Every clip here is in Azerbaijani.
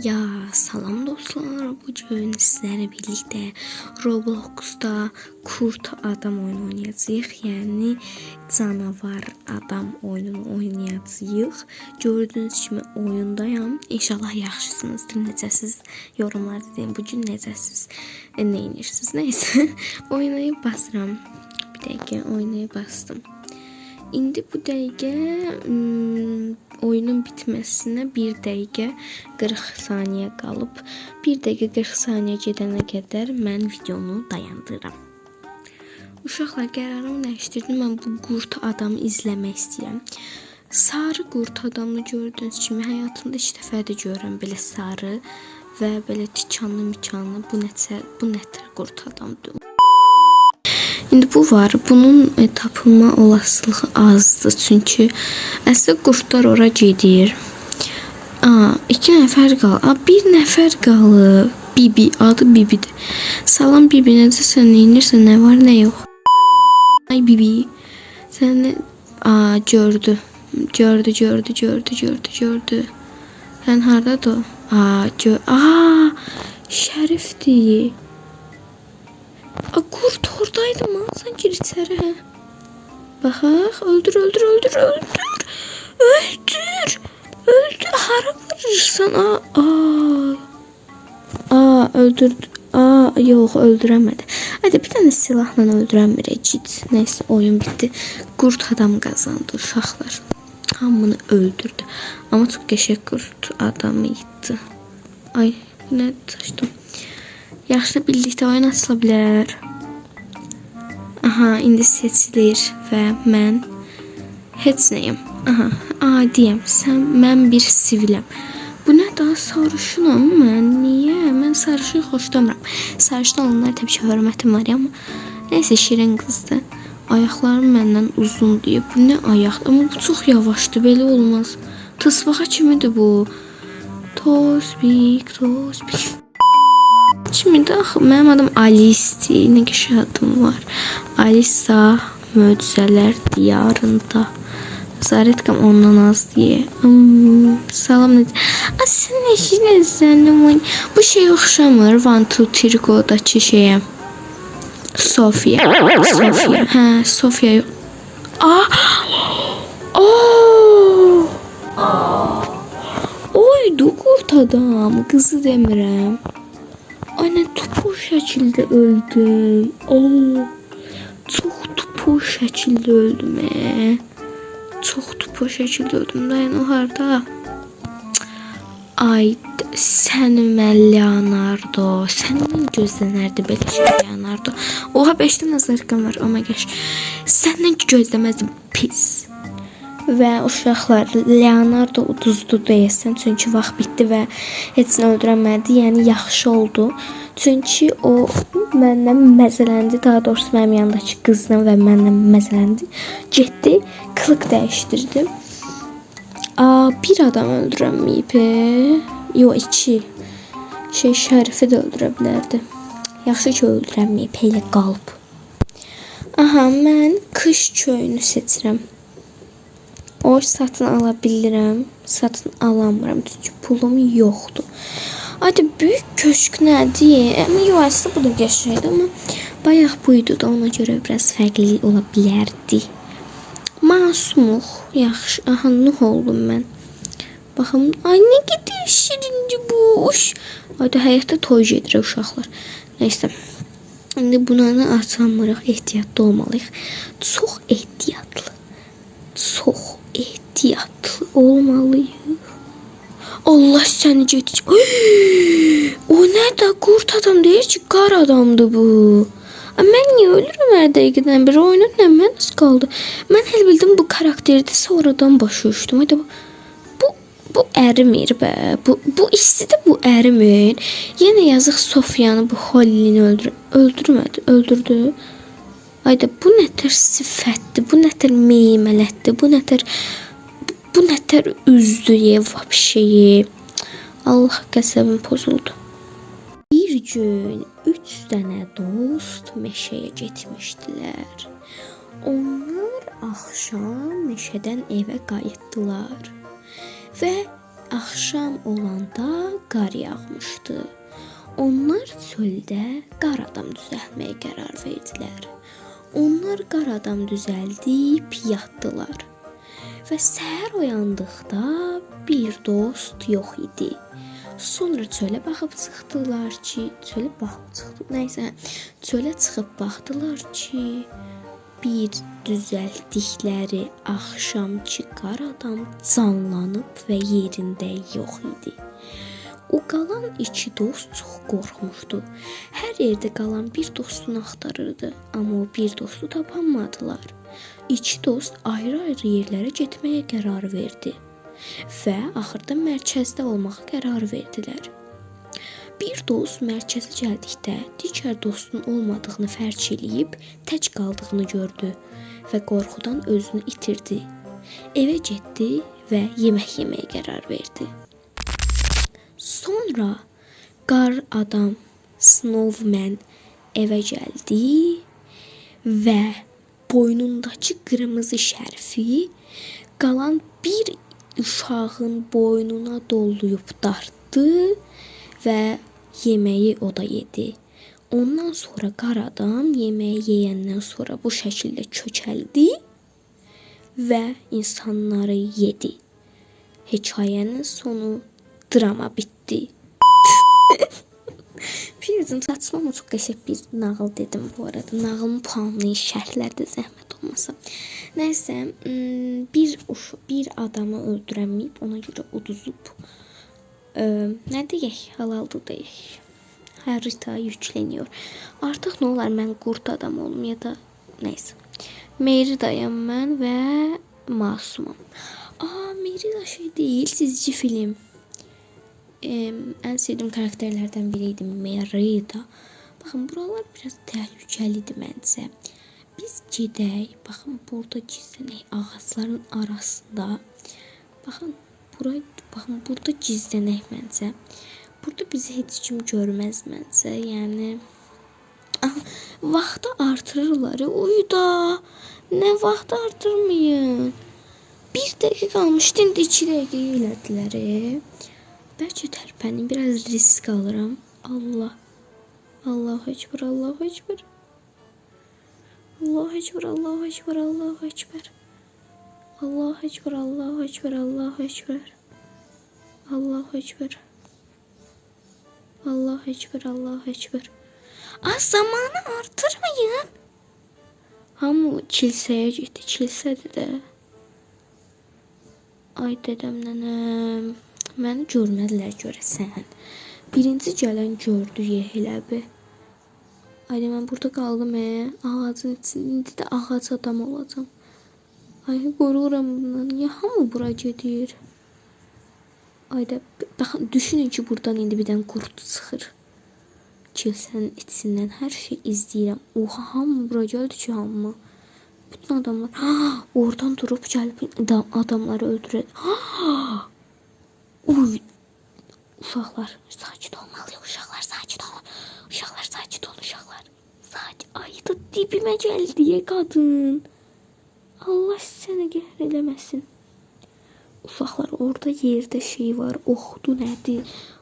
Ya salam dostlar, bugün sizlerle birlikte Roblox'da kurt adam oyunu oynayacağıq. Yəni canavar adam oyununu oynayacağıq. Gördüğünüz kimi oyundayım. İnşallah yaxşısınızdır. Necəsiz? Yorumlarda deyin. Bugün necəsiz? Nə edirsiniz? Neyse. Oynayıb basıram. Bir dəqiqə oynayıb bastım. İndi bu dəqiqə oyunun bitməsinə 1 dəqiqə 40 saniyə qalıb. 1 dəqiqə 40 saniyə gedənə qədər mən videonu dayandırıram. Uşaqlar, qərarımı dəyişdirdim. Mən bu qurt adamı izləmək istəyirəm. Sarı qurt adamı gördüyünüz kimi həyatımda ilk dəfə də görürəm belə sarı və belə tikanlı bu nətər qurt adamdır. İndi bu var. Bunun tapılma olasılığı azdır. Çünki əslində qurtlar ora gedir. 2 nəfər qalıb. 1 nəfər qalıb. Bibi, adı Bibidir. Salam Bibi, necəsən? Neynirsən? Nə var, nə yox? Ay Bibi. Səni gördü. Gördü. Sən hardadır? Şərifdir. Kurt oradaydı mı? Sen gir içeri. Bak, öldür. Hara vurursan? Öldürdü. Yok, öldüremedi. Hadi bir tane silahla öldüremir. Neyse, oyun bitti. Kurt adam kazandı uşaqlar. Hamını öldürdü. Ama çok qəşəng kurt adamıydı. Ay, ne taşdım. Yaxşı, birlikte oyun açıla bilər. Aha, indi seçilir və mən heç nəyim. Adiyəm. Mən bir siviləm. Bu nə, daha sarışınam mən? Niyə? Mən sarışın xoşlamıram. Sarışın olanlar təbii ki, hörmətim var ya, amma neysə, şirin qızdır. Ayaqlarım məndən uzun deyə. Bu nə ayaq? Amma bu çox yavaşdır. Belə olmaz. Tısbağa kimidir bu? Tospik. Şimdi mənim adım Alice'dir. Nə qəşəng adım var. Alisa möcüzələr diyarında. Zaretkam ondan az diye. Salam. Sən nəşinəsən? Bu şey oxşamır. One Two Three Go'dakı şeyə. Sofia. Sofia yox. Oydu qurt adam. Qızı demirəm. Aynen tupur şəkildə öldüm. Çox tupur şəkildə öldüm. Çox tupur şəkildə öldüm. Dayan, o harda? Ay, mən Leonardo. Səndən gözlənərdi belə şey, Leonardo. Oha, 5-dən azarqam var. Oh my gosh. Səndən gözləməzdim, pis. Və uşaqlar, Leonardo uduzdu deyəsən, çünki vaxt bitdi və heç nə öldürəmədi. Yəni yaxşı oldu. Çünki o məndən məzələndi, daha doğrusu mənim yanındakı qızla və məndən məzələndi. Getdi, kılıq dəyişdirdi. Bir adam öldürəməyib. Yox, 2. Şərifi də öldürə bilərdi. Yaxşı ki, öldürəməyib, elə qalıb. Mən qış köyünü seçirəm. O satın alabilirim. Satın alamıram. Çünki pulum yoxdur. Hadi büyük köşk nədir? Yox, aslında bu da qəşəngdir, amma bayaq buydu da, ona görə biraz fərqli ola bilərdi. Masumuq. Yaxşı. Nuh oldum mən. Baxın. Ay, nə qədər şirinci boş. Hadi həyatda toy gedir uşaqlar. Neyse. İndi bunları açamırıq. Ehtiyatlı olmalıyıq. Çox ehtiyatlı olmalıyıq. Allah səni gedir. O nə də qurt adam deyir ki, qar adamdır bu. Mən niyə ölürüm hər dəqiqədən bir? Oyunun nə mənası qaldı? Mən elə bildim bu karakterdə sonradan başa düşdüm. Bu ərimir bə. Bu istidə bu ərimir. Yenə yazıq Sofiyanı, bu Hollini öldürdü. Ayda, bu nətər sifətdir, bu nətər meymələtdir, bu nətər üzdür vəbşeyi. Allah, qəsəbim pozuldu. Bir gün 3 dənə dost meşəyə getmişdilər. Onlar axşam meşədən evə qayıtdılar. Və axşam olanda qar yağmışdı. Onlar çöldə qar adam düzəltməyə qərar verdilər. Onlar qar adam düzəldib yatdılar. Və səhər oyandıqda bir dost yox idi. Sonra çölə baxıb çıxdılar ki, çölə çıxıb baxdılar ki, bir düzəltdikləri axşamçı qar adam canlanıb və yerində yox idi. O qalan iki dost çox qorxmuşdu. Hər yerdə qalan bir dostunu axtarırdı, amma o bir dostu tapamadılar. İki dost ayrı-ayrı yerlərə getməyə qərar verdi və axırda mərkəzdə olmağa qərar verdilər. Bir dost mərkəzə gəldikdə digər dostun olmadığını fərq eləyib tək qaldığını gördü və qorxudan özünü itirdi. Evə getdi və yemək yeməyə qərar verdi. Sonra qar adam Snowman evə gəldi və boynundakı qırmızı şərfi qalan bir uşağın boynuna doluyub dartdı və yeməyi o da yedi. Ondan sonra qar adam yeməyi yeyəndən sonra bu şəkildə kökəldi və insanları yedi. Hekayənin sonu drama bitdi. Bizim saçma ama çok qəşəng bir nağıl dedim bu arada. Nağılın puanını şərhlərdə zəhmət olmasa. Nəysə, bir adamı öldürəməyib, ona görə uduzub. Nə deyək, halaldır deyək. Harita yükleniyor. Artıq nə olar, mən qurt adam olum ya da nəysə. Meridayam mən və masumam. Merida şey deyil, çizici film. En sevdiğim karakterlerden biriydi Merida. Bakın buralar biraz tehlikelidir bence. Biz gedək. Bakın burada gizlənək ağaçların arasında. Bakın burada gizlənək bence. Burada bizi heç kim görməz bence. Yani vaxtı artırırlar. Uyda. Ne vaxtı artırmayın. 1 dəqiqə qalmışdı, indi 2 dəqiqə elədilər. Bəlkə tərpənim, biraz risk alıram. Allahu Ekber, Allahu Ekber. Allahu Ekber, Allahu Ekber, Allahu Ekber. Allahu Ekber, Allahu Ekber, Allahu Ekber. Allahu Ekber. Allahu Ekber, Allahu Ekber. Zamanı artırmayın. Hamı kilsəyə getdi, kilsədir də. Ay dedəm nənəm. Məni görmədilər görəsən. Birinci gələn gördü elə bir. Ayda mən burada qaldım ağacın içində. İndi də ağac adam olacağım. Ay qoruram bundan. Niyə hamı bura gedir? Ayda baxın, düşünün ki buradan indi birdən qurd çıxır. Kilsənin içindən hər şey izləyirəm. Oha, hamı bura gəldi ki, hamı. Bütün adamlar oradan durub gəlib adamları öldürür. Uy, uşaqlar sakit olmalıyıq, uşaqlar sakit olun. Uşaqlar sakit olun, uşaqlar. Ayda dibimə gəldi qadın. Allah səni qəhr eləməsin. Uşaqlar, orada yerdə şey var, oxdu nədir?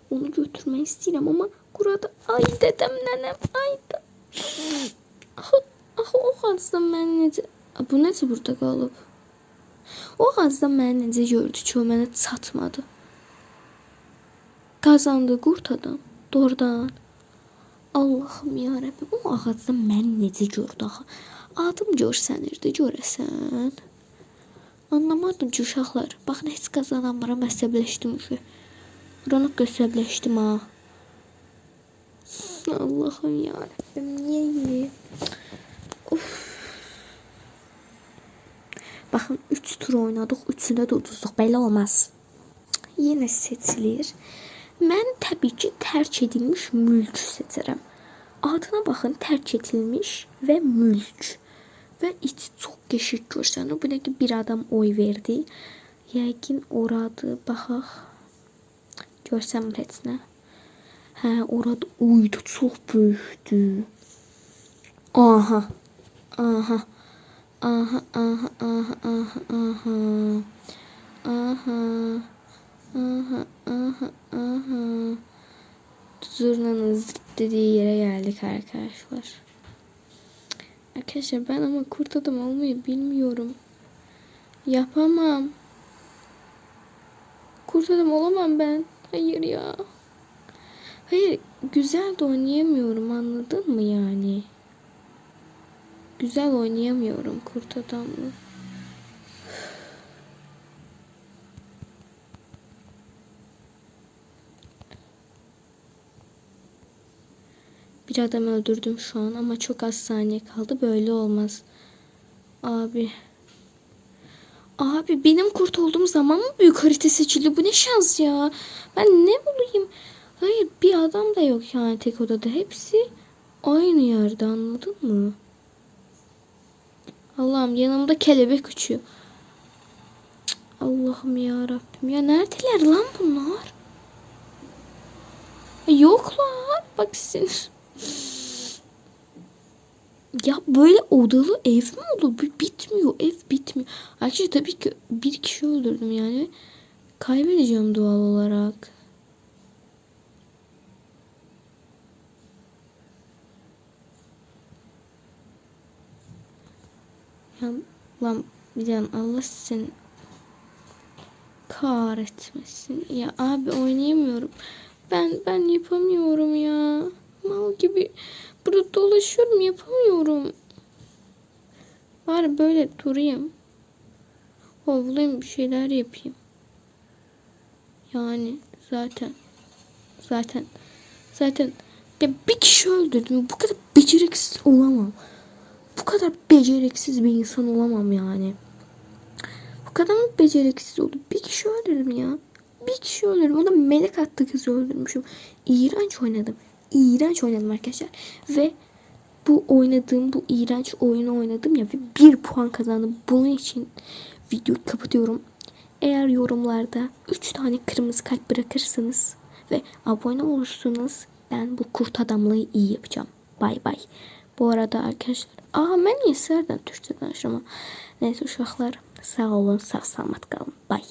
Onu götürmək istəyirəm, amma qurada. Ay dedəm nənəm, ayda. Axı o ağacdan məni necə... Bu necə burada qalıb? O ağacdan məni necə gördü ki, o mənə çatmadı. Qazandı qurt adam, doğrudan. Allahım ya Rəbbim, o ağacdan məni necə gördü axı? Adım görsənirdi, görəsən. Anlamadım ki, uşaqlar. Baxın, heç qazanamıram, əsəbləşdim ki. Buranı qəsəbləşdim ha. Allahım ya Rəbbim, niyə? Of. Baxın, 3 tur oynadıq, 3-ündə də uduzduq. Belə olmaz. Yenə seçilir. Mən təbii ki, tərk edilmiş mülk seçərəm. Adına baxın, tərk edilmiş və mülk. Və içi çox qəşəng görsənir. Bu da ki, bir adam oy verdi. Yəqin oradı, baxaq. Görsənmir heç nə. Orada uydu, çox böyükdür. Aha. Aha. Aha, aha, aha, aha, aha. Aha. Aha, aha, aha. Zurnanın zırt dediği yere geldik arkadaşlar. Arkadaşlar ben ama kurt adam olmayı bilmiyorum. Yapamam. Kurt adam olamam ben. Hayır ya. Hayır, güzel de oynayamıyorum, anladın mı yani? Güzel oynayamıyorum kurt adamla. Bir adam öldürdüm şu an ama çok az saniye kaldı. Böyle olmaz. Abi. Abi benim kurt olduğum zaman mı büyük harita seçildi? Bu ne şans ya. Ben ne bulayım? Hayır, bir adam da yok yani tek odada. Hepsi aynı yerde, anladın mı? Allah'ım, yanımda kelebek uçuyor. Allah'ım ya Rabbim. Ya neredeler lan bunlar? Yoklar. Bak sinir. Ya böyle odalı ev mi olur? Bitmiyor. Ev bitmiyor. Arkadaşlar tabii ki bir kişi öldürdüm yani. Kaybedeceğim doğal olarak. Ya lan Can, Allah seni kahretmesin. Ya abi oynayamıyorum. Ben yapamıyorum ya. Mal gibi burada dolaşıyorum, yapamıyorum. Bari böyle durayım. Ovlayayım, bir şeyler yapayım. Yani zaten ya bir kişi öldürdüm. Bu kadar beceriksiz olamam. Bu kadar beceriksiz bir insan olamam yani. Bu kadar mı beceriksiz oldu? Bir kişi öldürdüm ya. Bir kişi öldürdüm. O da melek attı kızı öldürmüşüm. İğrenç oynadım. İğrenç oynadım arkadaşlar. Ve bu iğrenç oyunu oynadım ya ve 1 puan kazandım. Bunun için videoyu kapatıyorum. Eğer yorumlarda 3 tane kırmızı kalp bırakırsanız ve abone olursanız ben bu kurt adamlığı iyi yapacağım. Bay bay. Bu arada arkadaşlar, ben niye nereden Türkçe danışıyorum? Neyse uşaqlar, sağ olun, sağ salamat qalın. Bay.